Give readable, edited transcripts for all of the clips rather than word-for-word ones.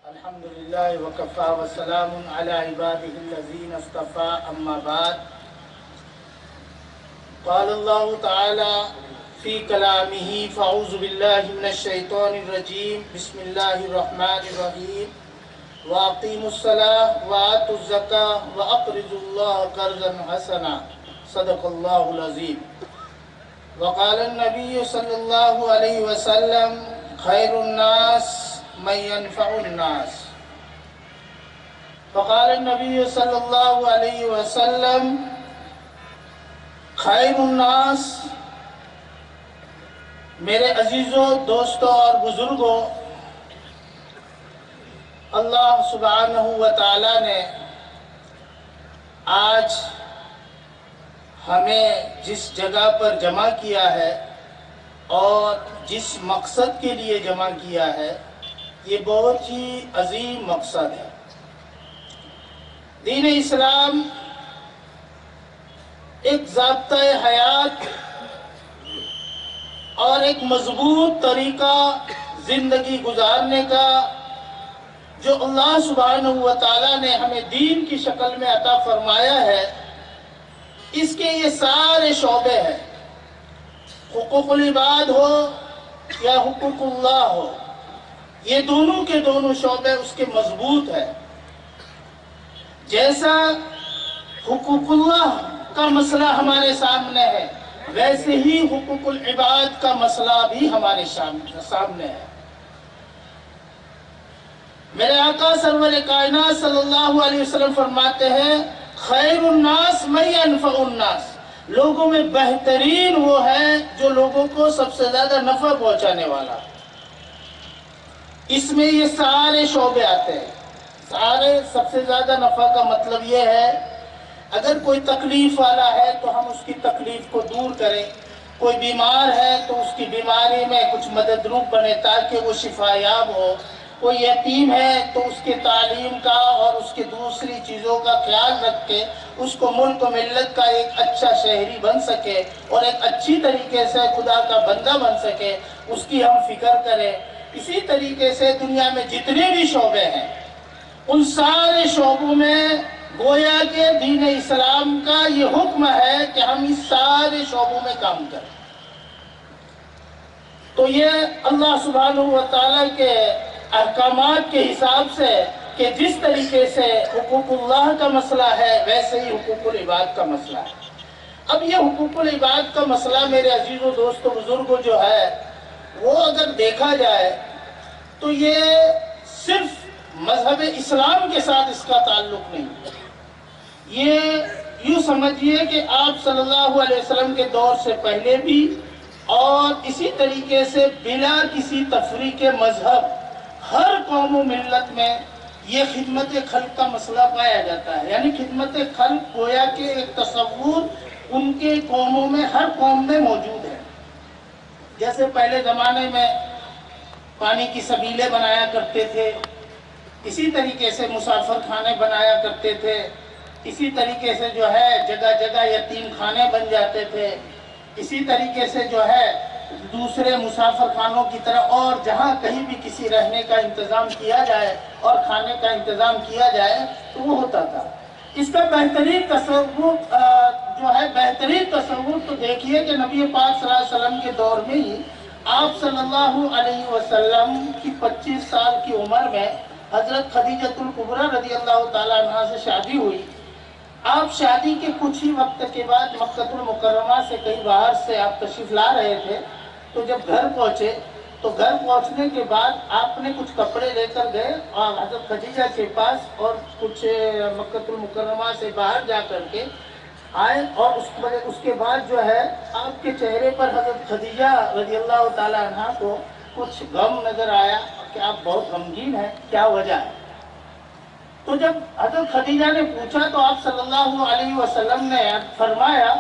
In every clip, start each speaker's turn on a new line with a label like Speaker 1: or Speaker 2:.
Speaker 1: الحمد لله وكفى وسلام على عباده الذين اصطفى أما بعد. قال الله تعالى في كلامه فأعوذ بالله من الشيطان الرجيم بسم الله الرحمن الرحيم وأقيموا الصلاة وآتوا الزكاة وأقرضوا الله قرضا حسنا صدق الله العظيم. وقال النبي صلى الله عليه وسلم خير الناس من ينفع الناس. فقال النبی صلی اللہ علیہ وسلم خیر الناس. میرے عزیزوں، دوستوں اور بزرگوں، اللہ سبحانہ و تعالی نے آج ہمیں جس جگہ پر جمع کیا ہے اور جس مقصد کے لیے جمع کیا ہے، یہ بہت ہی عظیم مقصد ہے. دین اسلام ایک ضابطۂ حیات اور ایک مضبوط طریقہ زندگی گزارنے کا جو اللہ سبحانہ و تعالیٰ نے ہمیں دین کی شکل میں عطا فرمایا ہے، اس کے یہ سارے شعبے ہیں. حقوق العباد ہو یا حقوق اللہ ہو، یہ دونوں کے دونوں شعبے اس کے مضبوط ہیں. جیسا حقوق اللہ کا مسئلہ ہمارے سامنے ہے، ویسے ہی حقوق العباد کا مسئلہ بھی ہمارے سامنے ہے. میرے آقا سرور کائنات صلی اللہ علیہ وسلم فرماتے ہیں خیر الناس من ينفع الناس. لوگوں میں بہترین وہ ہے جو لوگوں کو سب سے زیادہ نفع پہنچانے والا. اس میں یہ سارے شعبے آتے ہیں. سب سے زیادہ نفع کا مطلب یہ ہے اگر کوئی تکلیف والا ہے تو ہم اس کی تکلیف کو دور کریں. کوئی بیمار ہے تو اس کی بیماری میں کچھ مددروپ بنے تاکہ وہ شفا یاب ہو. کوئی یتیم ہے تو اس کے تعلیم کا اور اس کے دوسری چیزوں کا خیال رکھ کے اس کو ملک و ملت کا ایک اچھا شہری بن سکے اور ایک اچھی طریقے سے خدا کا بندہ بن سکے، اس کی ہم فکر کریں. اسی طریقے سے دنیا میں جتنے بھی شعبے ہیں ان سارے شعبوں میں گویا کہ دین اسلام کا یہ حکم ہے کہ ہم اس سارے شعبوں میں کام کریں. تو یہ اللہ سبحانہ و تعالیٰ کے احکامات کے حساب سے کہ جس طریقے سے حقوق اللہ کا مسئلہ ہے ویسے ہی حقوق العباد کا مسئلہ ہے. اب یہ حقوق العباد کا مسئلہ میرے عزیزوں، دوستوں، بزرگوں جو ہے وہ اگر دیکھا جائے تو یہ صرف مذہب اسلام کے ساتھ اس کا تعلق نہیں. یہ یوں سمجھیے کہ آپ صلی اللہ علیہ وسلم کے دور سے پہلے بھی اور اسی طریقے سے بلا کسی تفریق مذہب ہر قوم و ملت میں یہ خدمت خلق کا مسئلہ پایا جاتا ہے. یعنی خدمت خلق گویا کہ ایک تصور ان کے قوموں میں ہر قوم میں موجود ہے. جیسے پہلے زمانے میں پانی کی سبیلیں بنایا کرتے تھے، اسی طریقے سے مسافر خانے بنایا کرتے تھے، اسی طریقے سے جو ہے جگہ جگہ یتیم خانے بن جاتے تھے، اسی طریقے سے جو ہے دوسرے مسافر خانوں کی طرح اور جہاں کہیں بھی کسی رہنے کا انتظام کیا جائے اور کھانے کا انتظام کیا جائے تو وہ ہوتا تھا. اس کا بہترین تصور تو دیکھیے کہ نبی پاک صلی اللہ علیہ وسلم کے دور میں ہی آپ صلی اللہ علیہ وسلم کی 25 سال کی عمر میں حضرت خدیجۃ الکبریٰ رضی اللہ تعالیٰ عنہ سے شادی ہوئی. آپ شادی کے کچھ ہی وقت کے بعد مکہ المکرمہ سے کئی باہر سے آپ تشریف لا رہے تھے. تو جب گھر پہنچے تو گھر پہنچنے کے بعد آپ نے کچھ کپڑے لے کر گئے اور حضرت خدیجہ کے پاس اور کچھ مکہ المکرمہ سے باہر جا کر کے آئے اور اس کے بعد جو ہے آپ کے چہرے پر حضرت خدیجہ رضی اللہ تعالیٰ عنہ کو کچھ غم نظر آیا کہ آپ بہت غمگین ہیں، کیا وجہ ہے؟ تو جب حضرت خدیجہ نے پوچھا تو آپ صلی اللہ علیہ وسلم نے فرمایا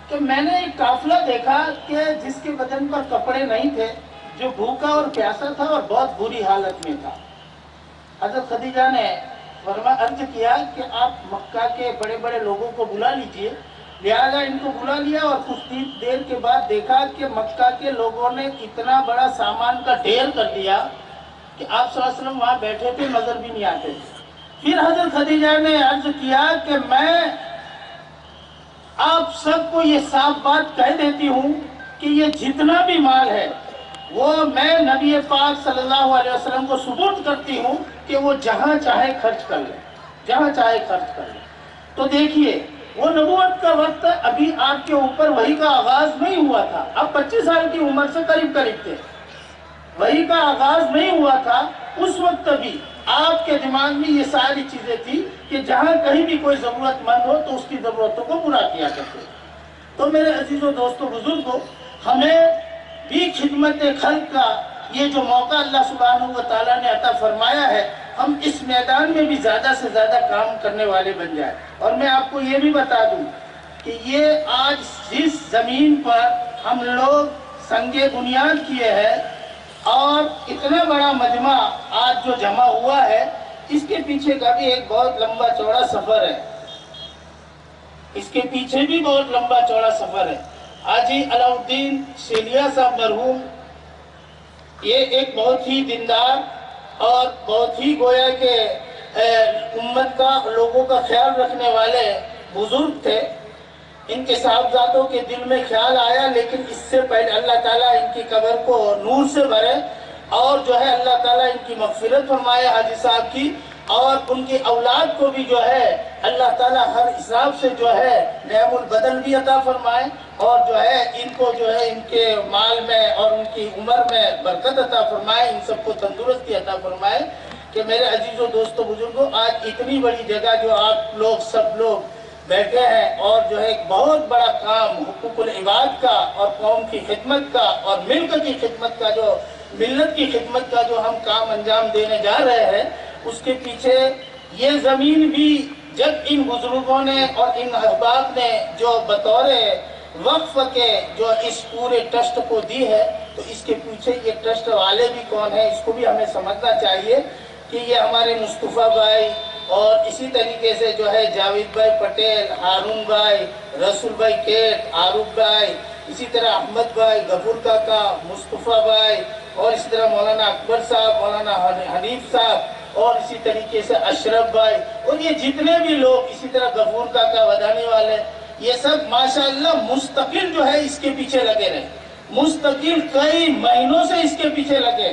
Speaker 1: کہ میں نے ایک قافلہ دیکھا کہ جس کے بدن پر کپڑے نہیں تھے، جو بھوکا اور پیاسا تھا اور بہت بری حالت میں تھا. حضرت خدیجہ نے عرض کیا کہ آپ مکہ کے بڑے بڑے لوگوں کو بلا لیجئے. لہذا ان کو بلا لیا اور کچھ دیر کے بعد دیکھا کہ مکہ کے لوگوں نے اتنا بڑا سامان کا ڈھیر کر دیا کہ آپ صلی اللہ علیہ وسلم وہاں بیٹھے تھے، نظر بھی نہیں آتے تھے۔ پھر حضرت خدیجہ نے عرض کیا کہ میں آپ سب کو یہ صاف بات کہہ دیتی ہوں کہ یہ جتنا بھی مال ہے وہ میں نبی پاک صلی اللہ علیہ وسلم کو سپرد کرتی ہوں کہ وہ جہاں چاہے خرچ کر لیں، جہاں چاہے خرچ کر لیں۔ تو دیکھیے وہ نبوت کا وقت ابھی آپ کے اوپر وحی کا آغاز نہیں ہوا تھا، آپ 25 سال کی عمر سے قریب تھے، وحی کا آغاز نہیں ہوا تھا۔ اس وقت بھی آپ کے دماغ میں یہ ساری چیزیں تھی کہ جہاں کہیں بھی کوئی ضرورت مند ہو تو اس کی ضرورتوں کو پورا کیا کرتے۔ تو میرے عزیزوں دوستوں بزرگوں، ہمیں بھی خدمت خلق کا یہ جو موقع اللہ سبحانہ و تعالیٰ نے عطا فرمایا ہے، ہم اس میدان میں بھی زیادہ سے زیادہ کام کرنے والے بن جائیں۔ اور میں آپ کو یہ بھی بتا دوں کہ یہ آج جس زمین پر ہم لوگ سنگ بنیاد کیے ہیں اور اتنا بڑا مجمع آج جو جمع ہوا ہے، اس کے پیچھے کا بھی ایک بہت لمبا چوڑا سفر ہے، اس کے پیچھے بھی بہت لمبا چوڑا سفر ہے۔ حاجی علاء الدین سیلیا صاحب مرحوم، یہ ایک بہت ہی دیندار اور بہت ہی گویا کہ امت کا، لوگوں کا خیال رکھنے والے بزرگ تھے۔ ان کے صاحبزادوں کے دل میں خیال آیا، لیکن اس سے پہلے اللہ تعالیٰ ان کی قبر کو نور سے بھرے اور جو ہے اللہ تعالیٰ ان کی مغفرت فرمائے حاجی صاحب کی، اور ان کی اولاد کو بھی جو ہے اللہ تعالیٰ ہر حساب سے جو ہے نعم البدل بھی عطا فرمائے، اور جو ہے ان کو جو ہے ان کے مال میں اور ان کی عمر میں برکت عطا فرمائے، ان سب کو تندرستی عطا فرمائے۔ کہ میرے عزیزوں دوستوں بزرگوں، آج اتنی بڑی جگہ جو آپ لوگ سب لوگ بیٹھے ہیں اور جو ہے ایک بہت بڑا کام حقوق العباد کا اور قوم کی خدمت کا اور ملک کی خدمت کا، جو ملت کی خدمت کا جو ہم کام انجام دینے جا رہے ہیں، اس کے پیچھے یہ زمین بھی جب ان بزرگوں نے اور ان احباب نے جو بطور وقف کے جو اس پورے ٹرسٹ کو دی ہے، تو اس کے پیچھے یہ ٹرسٹ والے بھی کون ہیں، اس کو بھی ہمیں سمجھنا چاہیے کہ یہ ہمارے مصطفیٰ بھائی اور اسی طریقے سے جو ہے جاوید بھائی پٹیل، ہارون بھائی، رسول بھائی کیٹ، عارف بھائی، اسی طرح احمد بھائی، غفور کاکا، مصطفیٰ بھائی، اور اسی طرح مولانا اکبر صاحب، مولانا حنیف صاحب، اور اسی طریقے سے اشرف بھائی، اور یہ جتنے بھی لوگ، اسی طرح غفور کاکا ودانی والے، یہ سب ماشاءاللہ مستقل جو ہے اس کے پیچھے لگے رہے، مستقل کئی مہینوں سے اس کے پیچھے لگے،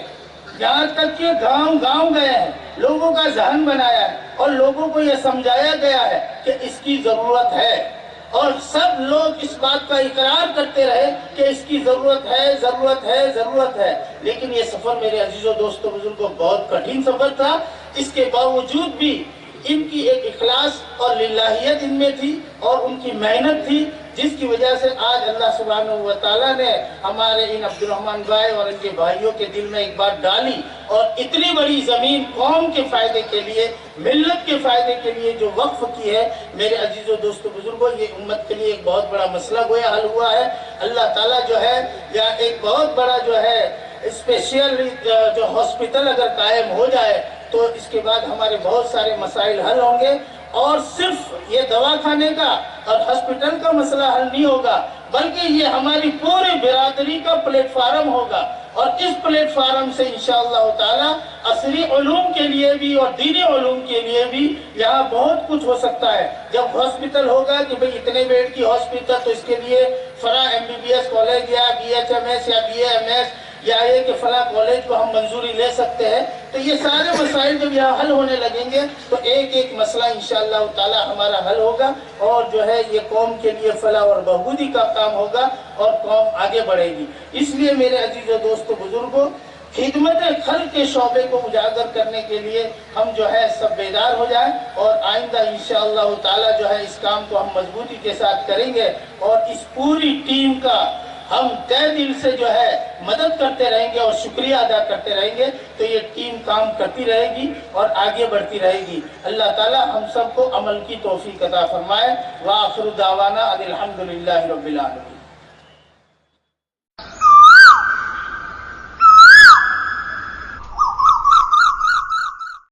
Speaker 1: یہاں تک کہ گاؤں گاؤں گئے ہیں، لوگوں کا ذہن بنایا ہے اور لوگوں کو یہ سمجھایا گیا ہے کہ اس کی ضرورت ہے، اور سب لوگ اس بات کا اقرار کرتے رہے کہ اس کی ضرورت ہے، ضرورت ہے، ضرورت ہے۔ لیکن یہ سفر میرے عزیزوں دوستوں بزرگوں بہت کٹھن سفر تھا، اس کے باوجود بھی ان کی ایک اخلاص اور للہیت ان میں تھی اور ان کی محنت تھی، جس کی وجہ سے آج اللہ سبحانہ و تعالیٰ نے ہمارے ان عبد الرحمن بھائی اور ان کے بھائیوں کے دل میں ایک بات ڈالی، اور اتنی بڑی زمین قوم کے فائدے کے لیے، ملت کے فائدے کے لیے جو وقف کی ہے، میرے عزیزوں دوستوں بزرگوں، یہ امت کے لیے ایک بہت بڑا مسئلہ گویا حل ہوا ہے۔ اللہ تعالیٰ جو ہے یا ایک بہت بڑا جو ہے اسپیشل جو ہاسپٹل اگر قائم ہو جائے تو اس کے بعد ہمارے بہت سارے مسائل حل ہوں گے، اور صرف یہ دواخانے کا اور ہاسپٹل کا مسئلہ حل نہیں ہوگا، بلکہ یہ ہماری پوری برادری کا پلیٹ فارم ہوگا، اور اس پلیٹ فارم سے انشاءاللہ تعالی عصری علوم کے لیے بھی اور دینی علوم کے لیے بھی یہاں بہت کچھ ہو سکتا ہے۔ جب ہاسپٹل ہوگا کہ بھئی اتنے بیڈ کی ہاسپٹل، تو اس کے لیے فلاں MBBS کالج یا BHMS یا BAMS یا یہ کہ فلاں کالج کو ہم منظوری لے سکتے ہیں، تو یہ سارے مسائل جب یہاں حل ہونے لگیں گے تو ایک ایک مسئلہ انشاءاللہ تعالی ہمارا حل ہوگا، اور جو ہے یہ قوم کے لیے فلاح اور بہبودی کا کام ہوگا اور قوم آگے بڑھے گی۔ اس لیے میرے عزیزوں دوستوں بزرگوں، خدمت خلق کے شعبے کو اجاگر کرنے کے لیے ہم جو ہے سب بیدار ہو جائیں، اور آئندہ انشاءاللہ تعالی جو ہے اس کام کو ہم مضبوطی کے ساتھ کریں گے، اور اس پوری ٹیم کا ہم تہ دل سے جو ہے مدد کرتے رہیں گے اور شکریہ ادا کرتے رہیں گے، تو یہ ٹیم کام کرتی رہے گی اور آگے بڑھتی رہے گی۔ اللہ تعالی ہم سب کو عمل کی توفیق عطا فرمائے۔ وآخر دعوانا ان الحمدللہ رب العالمین۔